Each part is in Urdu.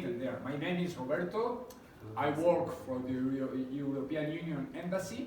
There. My name is Roberto. I work for the European Union Embassy.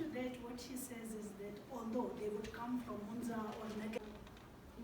to that, what she says is that although they would come from Munza or Nagar,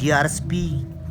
DRSP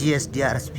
GS DRSP,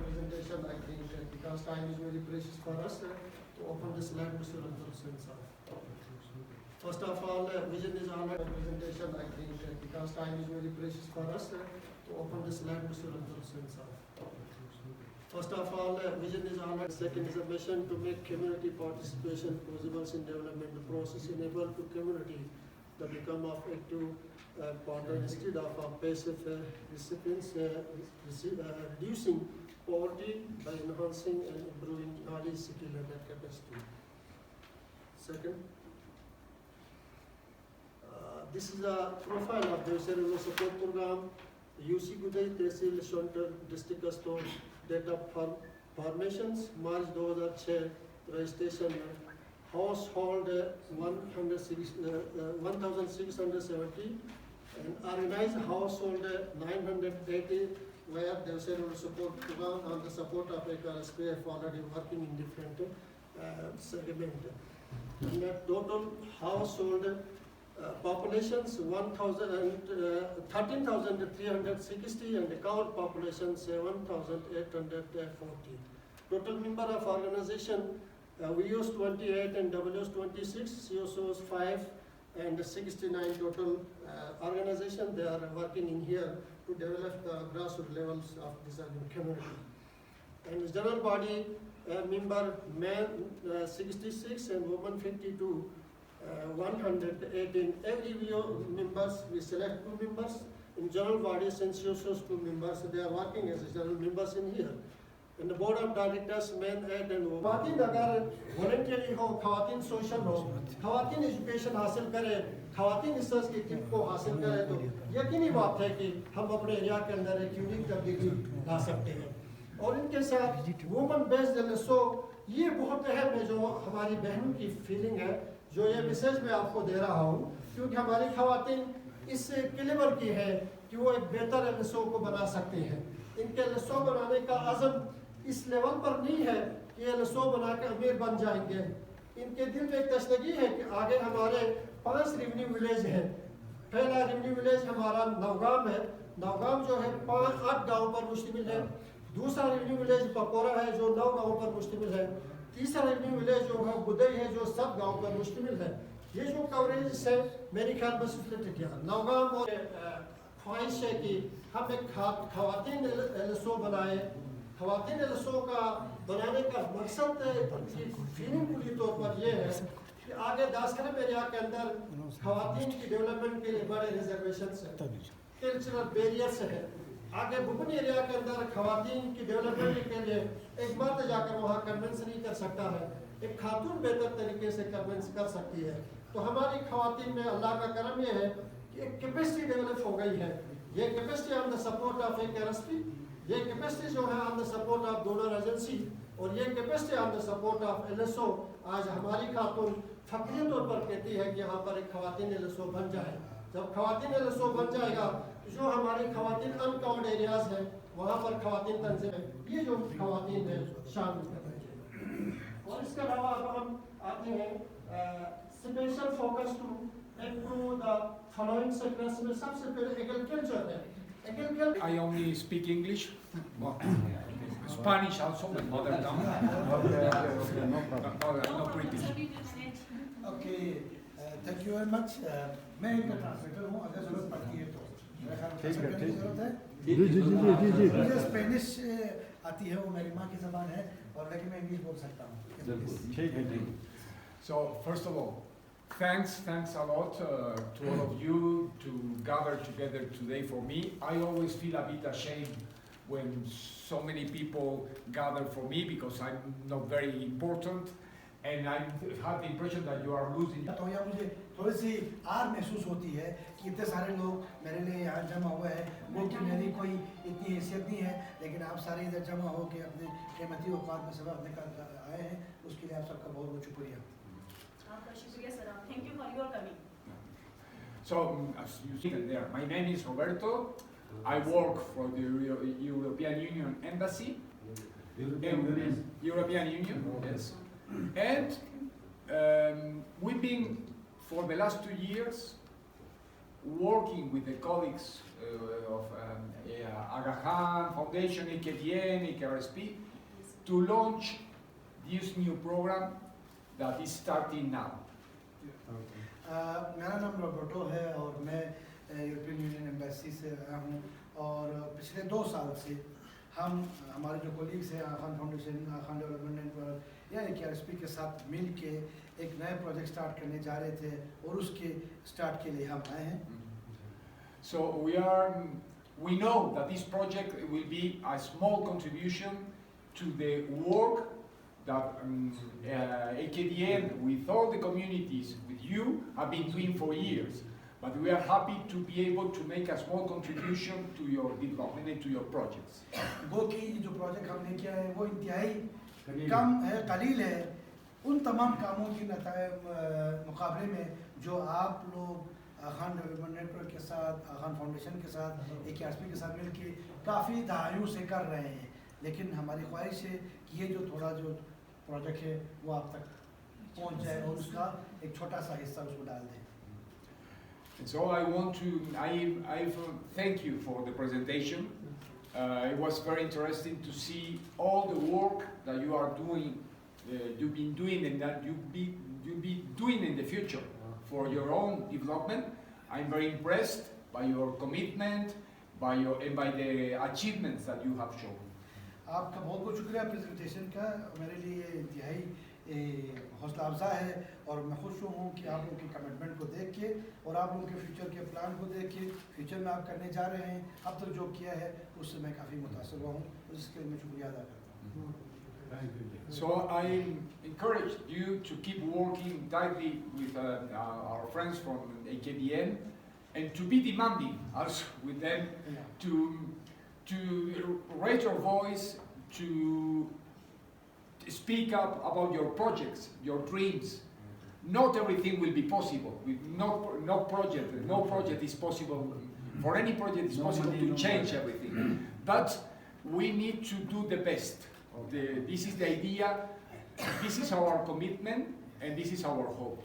presentation. I think because time is very precious for us to open this slide, Mr. Abdul Hussain sir. First of all, vision is honored presentation. I think because time is very precious for us to open this slide, Mr. Abdul Hussain sir. First of all, vision is honored. Second is a mission to make community participation possible in development process, enable to community to become of active partner instead of a passive recipients, reducing poverty by enhancing and improving knowledge, skill and capacity. Second, this is a profile of the Rural Support Program, UC Gudai Tehsil Shontar District Store. Date of formations March 2006, registration household 1670 and organized household 980, where the Rural Support Program on the support of AKRSP already working in different segment. And the total household populations 13,360 and the covered population 7,840. Total member of organization VOs 28 and WOs 26, COSOs 5 and 69 total organization. They are working in here to develop the grassroots levels of this community. And the general body member men 66 and women 52, 118. Every VO members we select 2 members. In general body since COSOs 2 members, they are working as general members in here. And the board of directors men 8 and women. خواتین اگر voluntarily ہو, خواتین social ہو, خواتین ایجوکیشن حاصل کرے, خواتین ریسرچ کی ٹپ کو حاصل کرے تو یقینی بات ہے کہ ہم اپنے ایریا کے اندر ایک یونیک تبدیلی لا سکتے ہیں. اور ان کے ساتھ وومن بیسڈ LSO یہ بہت اہم ہے جو ہماری بہنوں کی فیلنگ ہے, جو یہ میسیج میں آپ کو دے رہا ہوں, کیونکہ ہماری خواتین اس کیلیبر کی ہے کہ وہ ایک بہتر LSO کو بنا سکتے ہیں. ان کے LSO بنانے کا عزم اس لیول پر نہیں ہے کہ LSO بنا کے امیر بن جائیں گے. ان کے دل میں ایک تشنگی ہے کہ آگے ہمارے 5 ریونیو ولیج ہیں. پہلا ریونیو ولیج ہمارا نوگام ہے. نوگام جو ہے 8 گاؤں پر مشتمل ہے. دوسرا ریونیو ولیج پکورا ہے جو 9 گاؤں پر مشتمل ہے. تیسرا ریونیو ولیج جو ہے بدئی ہے جو 7 گاؤں پر مشتمل ہے. یہ جو کوریج سے میرے خیال میں سپلٹ کیا نوگام اور خواہش ہے کہ ہم ایک خواتین LSO بنائے. خواتین LSO کا بنانے کا مقصد فیلنگ پوری طور پر یہ ہے کہ آگے داسکرم ایریا کے اندر خواتین کی ڈیولپمنٹ کے لیے بڑے ریزرویشنس ہیں, کلچرل بیریئرس ہیں. آگے ببن ایریا کے اندر خواتین کی ڈیولپمنٹ کے لیے ایک مرد جا کر وہاں کنونس نہیں کر سکتا ہے, ایک خاتون بہتر طریقے سے کنونس کر سکتی ہے. تو ہماری خواتین میں اللہ کا کرم یہ ہے کہ ایک کیپیسٹی ڈیولپ ہو گئی ہے. یہ capacity on the support of ایک RSP, یہ کیپیسٹی جو ہے on the support of donor agency, اور یہ capacity on the support of LSO. آج ہماری خاتون فخری طور پر کہتی ہے کہ یہاں پر ایک خواتین LSO بن جائے. جب خواتین LSO بن جائے گا جو ہماری خواتین انکاؤنڈ ایریاز ہیں وہاں پر خواتین تنظیمیں یہ جو خواتین ہیں شامل کر رہی ہیں. اور اس کے علاوہ اب ہم آتے ہیں special focus to improve the following sectors میں. سب سے پہلے ایگریکلچر ہے. I only speak English, Spanish also, my mother tongue. No British. Okay, thank you very much. میں ایک ٹرانسلیٹر ہوں, اگر ضرورت پڑتی ہے تو ضرورت ہے. مجھے اسپینش آتی ہے, وہ میری ماں کی زبان ہے, اور لیکن میں انگلش بول سکتا ہوں. So first of all, thanks a lot to all of you to gather together today for me. I always feel a bit ashamed when so many people gather for me because I'm not very important, and I have the impression that you are losing. تو یہ مجھے تھوڑی سی آر محسوس ہوتی ہے کہ اتنے سارے لوگ میرے لیے یہاں جمع ہوئے ہیں, وہ کہ میری کوئی اتنی حیثیت نہیں ہے, لیکن آپ سارے ادھر جمع ہو کے اپنے قیمتی اوقات میں سبق نکال کر آئے ہیں. اس کے لیے آپ سب کا بہت بہت شکریہ. آپ کا شکریہ sir. Thank you for your coming. So as you see there, my name is Roberto. I work for the European Union Embassy. European Union, yes. And we've been for the last 2 years working with the colleagues of Aga Khan Foundation, EKDN, EKRSP to launch this new program that is starting now. میرا نام روبرٹو ہے اور میں یورپین یونین ایمبیسی سے آیا ہوں, اور پچھلے 2 سال سے ہم ہمارے جو کولیگس ہیں Khan foundation, Khan development network یا KRSP کے ساتھ مل کے ایک نئے پروجیکٹ سٹارٹ کرنے جا رہے تھے, اور اس کے سٹارٹ کے لیے ہم آئے ہیں. So we know that this project will be a small contribution to the work that AKDN with all the communities with you have been doing for years, but we are happy to be able to make a small contribution to your development and to your projects. وہ کہ جو پروجیکٹ ہم نے کیا ہے وہ انتہائی کم ہے, قلیل ہے ان تمام کاموں کے مقابلے میں جو آپ لوگ خان ڈیولپمنٹ نیٹورک کے ساتھ, خان فاؤنڈیشن کے ساتھ, KRSP کے ساتھ مل کے کافی دہائیوں سے کر رہے ہیں. لیکن ہماری خواہش ہے کہ یہ جو تھوڑا جو پروجیکٹ ہے وہ آپ تک پہنچ جائے اور اس کا ایک چھوٹا سا حصہ اس کو ڈال دیں. And so I thank you for the presentation. It was very interesting to see all the work that you are doing, you've been doing, and that you'll be doing in the future for your own development. I'm very impressed by your commitment, by the achievements that you have shown. آپ کا بہت بہت شکریہ پریزنٹیشن کا. میرے لیے انتہائی حوصلہ افزا ہے اور میں خوش ہوں کہ آپ لوگوں کی کمٹمنٹ کو دیکھ کے اور آپ لوگوں کے فیوچر کے پلان کو دیکھ کے فیوچر میں آپ کرنے جا رہے ہیں اب تک جو کیا ہے اس سے میں کافی متاثر ہوا ہوں, اس کے لیے میں شکریہ ادا کرتا ہوں. So I encourage you to keep working tightly with our friends from AKDN and to be demanding also with them to raise your voice, to speak up about your projects, your dreams. Not everything will be possible. With no project is possible. For any project, it's possible to change everything. But we need to do the best. This is the idea. This is our commitment, and this is our hope.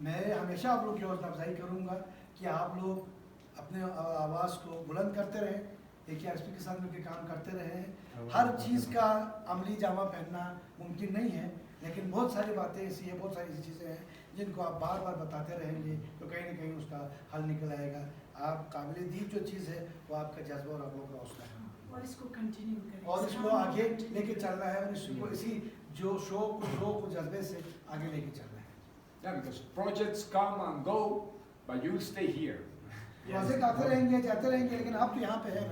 میں ہمیشہ آپ لوگ کی حوصلہ افزائی کروں گا کہ آپ لوگ اپنے آواز کو بلند کرتے رہیں, ایک ایس پی کے ساتھ مل کے کام کرتے رہیں. ہر چیز کا عملی جامہ پہننا ممکن نہیں ہے, لیکن بہت ساری باتیں ایسی ہیں, بہت ساری ایسی چیزیں ہیں جن کو آپ بار بار بتاتے رہیں گے تو کہیں نہ کہیں اس کا حل نکل آئے گا. آپ قابل دید جو چیز ہے وہ آپ کا جذبہ اور آپ لوگوں کا حوصلہ ہے, اور اس کو کنٹینیو کریں, اور اس کو آگے لے کے چلنا ہے, اور اس کو اسی جو شوق و جذبے سے آگے لے کے چلنا ہے. Yeah, because projects come and go, but you stay here. Project آتے رہیں گے جاتے رہیں گے لیکن آپ تو یہاں پہ ہیں.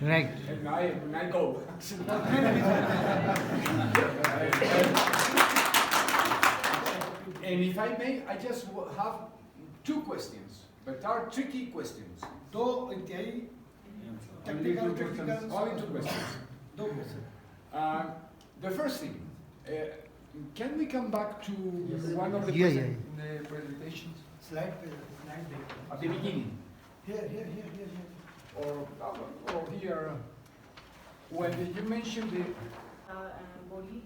Right. And I go. And if I may, I just have 2 questions, but are tricky questions. دو انتہائی ٹیکنیکل Only 2 questions. دو question. The first thing, can we come back to one of the presentations slide پہ at the beginning, here. or here, when you mentioned the body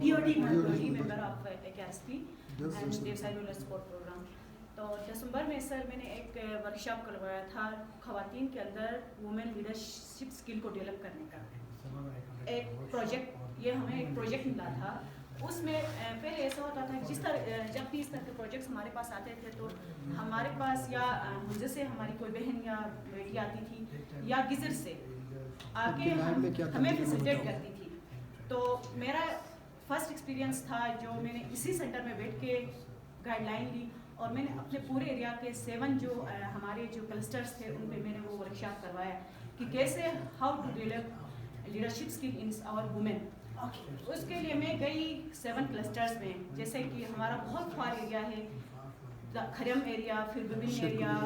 DOD body member of AKSP and Devsai Rural Support Program. تو دسمبر میں سر میں نے ایک ورکشاپ کروایا تھا خواتین کے اندر وومن لیڈرشپ اسکل کو ڈیولپ کرنے کا. ایک پروجیکٹ, یہ ہمیں ایک پروجیکٹ ملا تھا. اس میں پہلے ایسا ہوتا تھا جس طرح جب بھی اس طرح کے پروجیکٹس ہمارے پاس آتے تھے تو ہمارے پاس یا مجھے سے ہماری کوئی بہن یا بیٹی آتی تھی یا گزر سے آ کے ہمیں فیسیلیٹیٹ کرتی تھی. تو میرا فرسٹ ایکسپیرینس تھا جو میں نے اسی سینٹر میں بیٹھ کے گائیڈ لائن لی, اور میں نے اپنے پورے ایریا کے 7 جو ہمارے جو کلسٹرس تھے ان پہ میں نے وہ ورکشاپ کروایا کہ کیسے how to develop leadership skill in our women. اس کے لیے میں گئی 7 کلسٹرز میں, جیسے کہ ہمارا بہت فار ایریا ہے, کھرم ایریا, پھر ببن ایریا,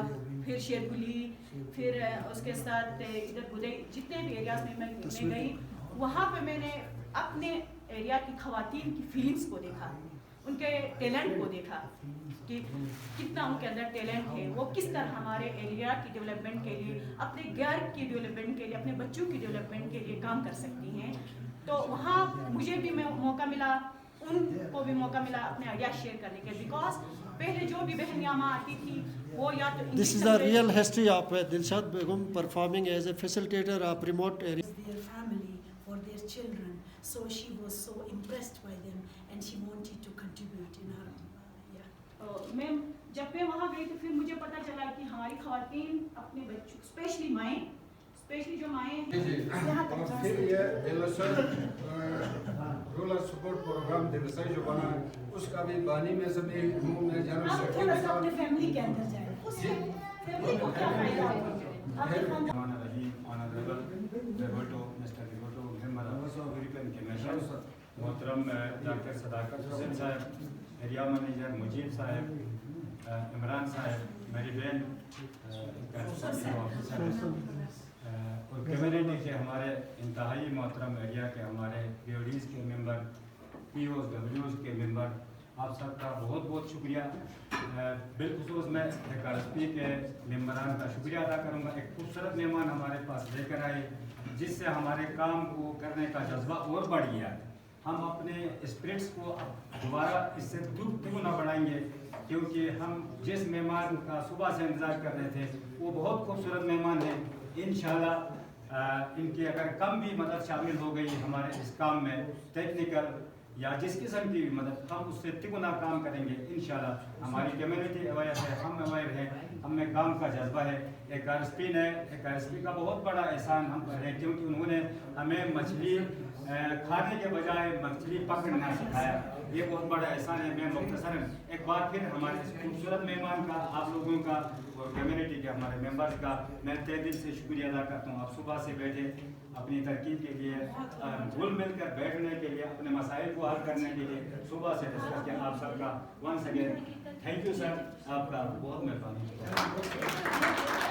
پھر شیرگلی, پھر اس کے ساتھ ادھر بدئی, جتنے بھی ایریاز میں گئی وہاں پہ میں نے اپنے ایریا کی خواتین کی فیلنگس کو دیکھا, ان کے ٹیلنٹ کو دیکھا کہ کتنا ان کے اندر ٹیلنٹ ہے, وہ کس طرح ہمارے ایریا کی ڈیولپمنٹ کے لیے, اپنے گھر کی ڈیولپمنٹ کے لیے, اپنے بچوں کی ڈیولپمنٹ کے لیے کام کر سکتی ہیں. تو وہاں مجھے بھی موقع ملا, ان کو بھی موقع ملا اپنے آئیڈیا شیئر کرنے کے, بیکاز پہلے جو بھی بہن یہاں آتی تھی وہ یا تو This is the real history of Dilshad Begum performing as a facilitator of remote area. their family or their children, so she was so impressed by them and she wanted to contribute in her میں جب میں وہاں گئی تو پھر مجھے پتہ چلا کہ ہماری خواتین اپنے بچوں اسپیشلی مائیں, اسپیشلی جو مائیں رولر سپورٹ پروگرام دیوسائی جو بنا اس کا بھی بانی میں سبھی میں جنرل آپ تھوڑا سا اپنے فیملی کے اندر جائیں, اس سے فیملی کو کیا فائدہ ہوگا. محترم ڈاکٹر صداقت حسین صاحب, ایریا مینیجر مجیب صاحب, عمران صاحب, میری بہن اور کمیونٹی کے ہمارے انتہائی محترم ایریا کے ہمارے پی او ڈیز کے ممبر, پی اوز ڈبلیوز کے ممبر, آپ سب کا بہت بہت شکریہ. بالخصوص میں ایک آر ایس پی کے ممبران کا شکریہ ادا کروں گا. ایک خوبصورت مہمان ہمارے پاس لے کر آئے جس سے ہمارے کام کو کرنے کا جذبہ اور بڑھ گیا. ہم اپنے اسپرٹس کو دوبارہ اس سے دگنا بڑھائیں گے، کیونکہ ہم جس مہمان کا صبح سے انتظار کر رہے تھے وہ بہت خوبصورت مہمان ہیں. انشاءاللہ ان کی اگر کم بھی مدد شامل ہو گئی ہمارے اس کام میں، ٹیکنیکل یا جس قسم کی بھی مدد، ہم اس سے تگنا کام کریں گے انشاءاللہ. ہماری کمیونٹی اویئر ہے، ہم اویئر ہیں، ہم میں کام کا جذبہ ہے. ایک آر ایس پی نے، ایک آر ایس پی کا بہت بڑا احسان ہم پر ہے، کیونکہ انہوں نے ہمیں مچھلی کھانے کے بجائے مچھلی پکڑنا سکھایا. یہ بہت بڑا احسان ہے. میں مختصراً ایک بار پھر ہمارے اس خوبصورت مہمان کا، آپ لوگوں کا اور کمیونٹی کے ہمارے ممبرز کا میں تہ دل سے شکریہ ادا کرتا ہوں. آپ صبح سے بیٹھے اپنی ترقی کے لیے، گھل مل کر بیٹھنے کے لیے، اپنے مسائل کو حل کرنے کے لیے صبح سے ڈسکس کیا. آپ سب کا once again thank you sir, آپ کا بہت مہربانی.